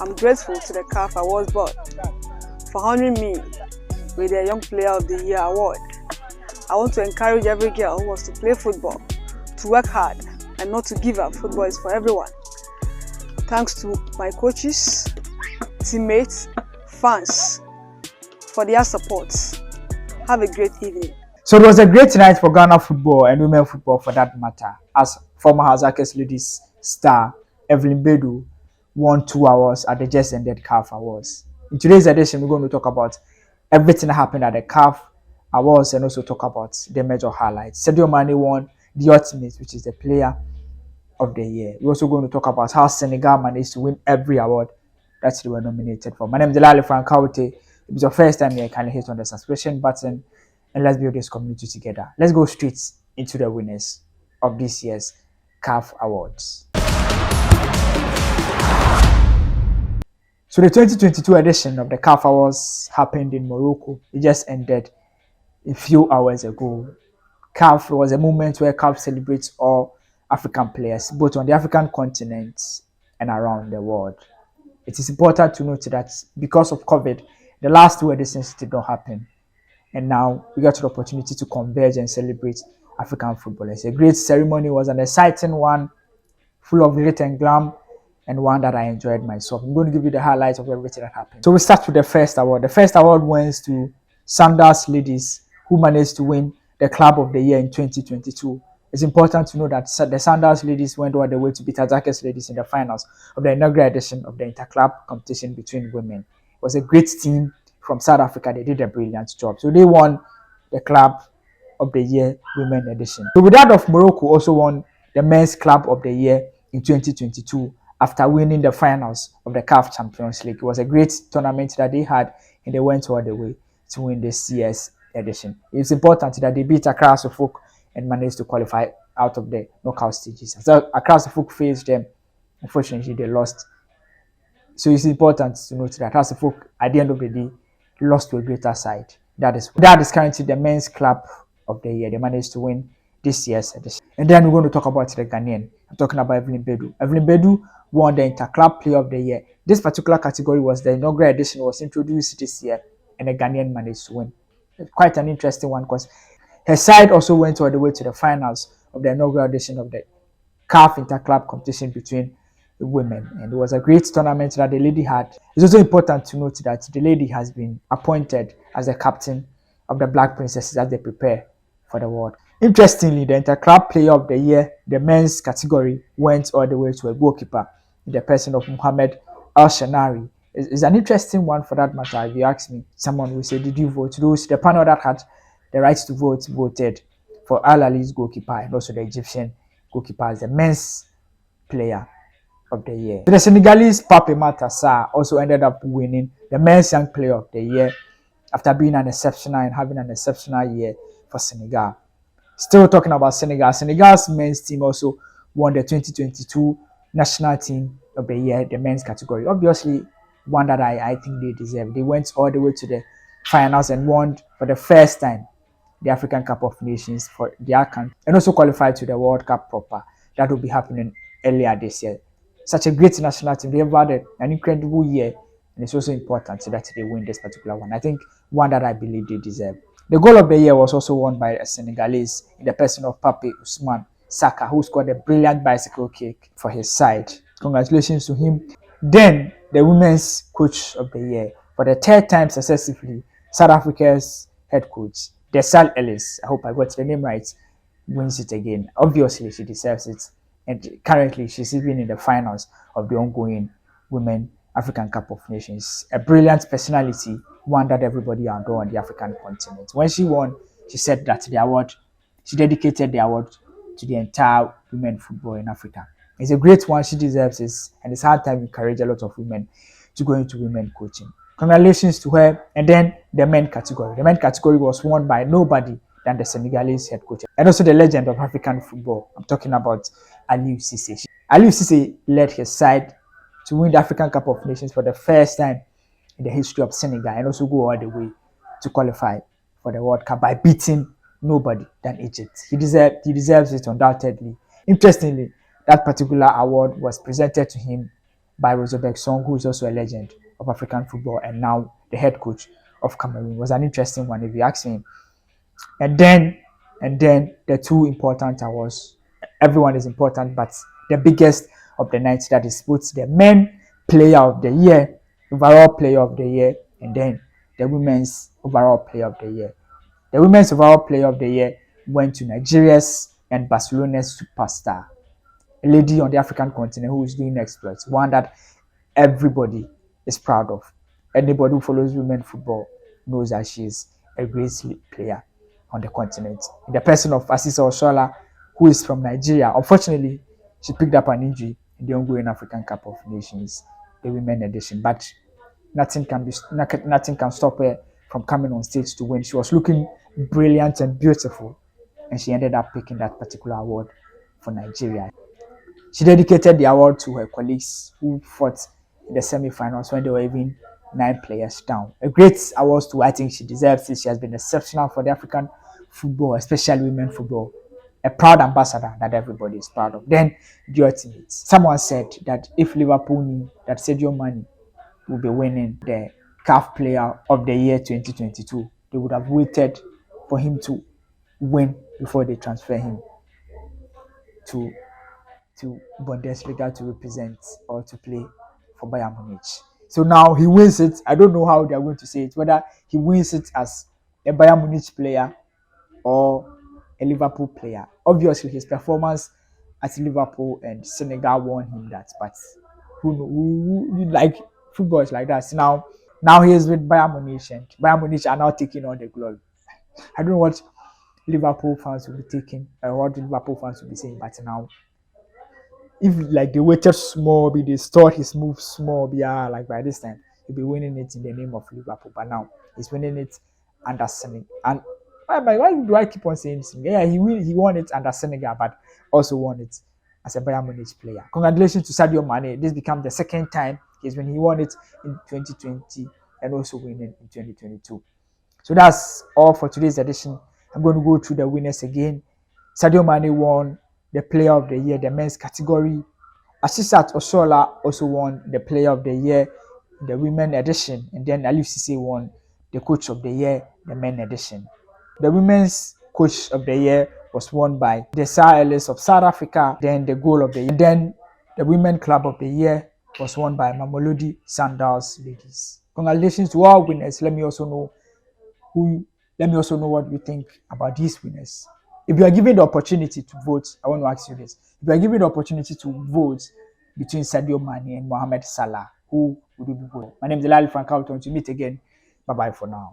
I'm grateful to the CAF Awards Board for honoring me with the Young Player of the Year award. I want to encourage every girl who wants to play football to work hard and not to give up. Football is for everyone. Thanks to my coaches, teammates, fans for their support. Have a great evening. So it was a great night for Ghana football and women football for that matter, as former Hazakes Ladies star EVELYN BADU won 2 awards at the just ended CAF Awards. In today's edition, we're going to talk about everything that happened at the CAF Awards and also talk about the major highlights. Sadio Mane won the Ultimate, which is the Player of the Year. We're also going to talk about how Senegal managed to win every award that they were nominated for. My name is Delali Frankaute. If it's your first time here, kindly hit on the subscription button and let's build this community together. Let's go straight into the winners of this year's CAF Awards. So the 2022 edition of the CAF Awards happened in Morocco. It just ended a few hours ago. CAF was a moment where CAF celebrates all African players, both on the African continent and around the world. It is important to note that because of COVID, the last 2 editions did not happen. And now we got the opportunity to converge and celebrate African footballers. A great ceremony, was an exciting one, full of grit and glam, and one that I enjoyed myself. I'm going to give you the highlights of everything that happened. So we start with the first award. The first award went to Sandals Ladies, who managed to win the Club of the Year in 2022. It's important to know that the Sandals Ladies went all the way to beat Hazakes Ladies in the finals of the inaugural edition of the interclub competition between women. It was a great team from South Africa. They did a brilliant job. So they won the Club of the Year Women Edition. So Wydad of Morocco also won the Men's Club of the Year in 2022 after winning the finals of the CAF Champions League. It was a great tournament that they had, and they went all the way to win this year's edition. It's important that they beat Accra Suffolk and managed to qualify out of the knockout stages. So Accra Suffolk faced them. Unfortunately, they lost. So it's important to note that Accra Suffolk, at the end of the day, lost to a greater side. That is currently the Men's Club of the Year. They managed to win this year's edition. And then we're going to talk about the Ghanaian. I'm talking about EVELYN BADU. EVELYN BADU won the Interclub Player of the Year. This particular category was the inaugural edition, was introduced this year, and the Ghanaian managed to win. Quite an interesting one because her side also went all the way to the finals of the inaugural edition of the CAF Interclub competition between women, and it was a great tournament that the lady had. It's also important to note that the lady has been appointed as the captain of the Black Princesses as they prepare for the World. Interestingly, the Interclub Player of the Year, the men's category, went all the way to a goalkeeper in the person of Mohamed Al-Shanari. It's an interesting one for that matter. If you ask me, someone will say, did you vote? Those, the panel that had the right to vote, voted for Al Ahly's goalkeeper and also the Egyptian goalkeeper as the men's player of the year. So the Senegalese Pape Matar also ended up winning the Men's Young Player of the Year after being an exceptional and having an exceptional year for Senegal. Still talking about Senegal, Senegal's men's team also won the 2022 National Team of the Year, the men's category. Obviously, one that I think they deserve. They went all the way to the finals and won for the first time the African Cup of Nations for their country, and also qualified to the World Cup proper. That will be happening earlier this year. Such a great national team. They've had an incredible year, and it's also important so that they win this particular one. I think one that I believe they deserve. The goal of the year was also won by a Senegalese in the person of Pape Ousmane Saka, who scored a brilliant bicycle kick for his side. Congratulations to him. Then the women's coach of the year, for the 3rd time successively, South Africa's head coach, Desal Ellis, I hope I got the name right, wins it again. Obviously, she deserves it. And currently, she's even in the finals of the ongoing Women African Cup of Nations. A brilliant personality, one that everybody adore on the African continent. When she won, she said that the award, she dedicated the award to the entire women football in Africa. It's a great one. She deserves it. And it's hard time to encourage a lot of women to go into women coaching. Congratulations to her. And then the men category. The men category was won by nobody than the Senegalese head coach and also the legend of African football. I'm talking about Aliou Cisse. Aliou Cisse led his side to win the African Cup of Nations for the first time in the history of Senegal and also go all the way to qualify for the World Cup by beating nobody than Egypt. He deserves it undoubtedly. Interestingly, that particular award was presented to him by Rosenberg Song, who is also a legend of African football and now the head coach of Cameroon. It was an interesting one if you ask me. And then the two important awards. Everyone is important, but the biggest of the night, that is both the men player of the year, overall player of the year, and then the women's overall player of the year. The women's overall player of the year went to Nigeria's and Barcelona's superstar, a lady on the African continent who is doing exploits, one that everybody is proud of. Anybody who follows women football knows that she is a great player on the continent. In the person of Asisa Oshoala, who is from Nigeria. Unfortunately, she picked up an injury in the ongoing African Cup of Nations, the women edition. But nothing can stop her from coming on stage to win. She was looking brilliant and beautiful, and she ended up picking that particular award for Nigeria. She dedicated the award to her colleagues who fought in the semi-finals when they were even 9 players down. A great award too. I think she deserves it. She has been exceptional for the African football, especially women football. A proud ambassador that everybody is proud of. Then the ultimate. Someone said that if Liverpool knew that Sadio Mane will be winning the CAF Player of the Year 2022, they would have waited for him to win before they transfer him to Bundesliga to represent or to play for Bayern Munich. So now he wins it. I don't know how they are going to say it, whether he wins it as a Bayern Munich player or a Liverpool player. Obviously, his performance at Liverpool and Senegal won him that, but who like football is like that. So now he is with Bayern Munich, and Bayern Munich are now taking on the glory. I don't know what Liverpool fans will be taking, or what Liverpool fans will be saying, but now if like they waited small, be they stored his move small, yeah, like by this time he'll be winning it in the name of Liverpool. But now he's winning it under Senegal. And why do I keep on saying this? Yeah, he won it under Senegal, but also won it as a Bayern Munich player. Congratulations to Sadio Mane. This becomes the second time he's when he won it in 2020 and also winning in 2022. So that's all for today's edition. I'm going to go through the winners again. Sadio Mane won the Player of the Year, the men's category. Asisat Oshoala also won the Player of the Year, the women edition. And then Aliou Cisse won the Coach of the Year, the men edition. The women's Coach of the Year was won by the Sir Ellis of South Africa. Then the Goal of the Year. And then the Women Club of the Year was won by Mamelodi Sundowns ladies. Congratulations to all winners. Let me also know what you think about these winners. If you are given the opportunity to vote, I want to ask you this. If you are given the opportunity to vote between Sadio Mane and Mohamed Salah, who would you vote? My name is Elali Frank. To meet again. Bye-bye for now.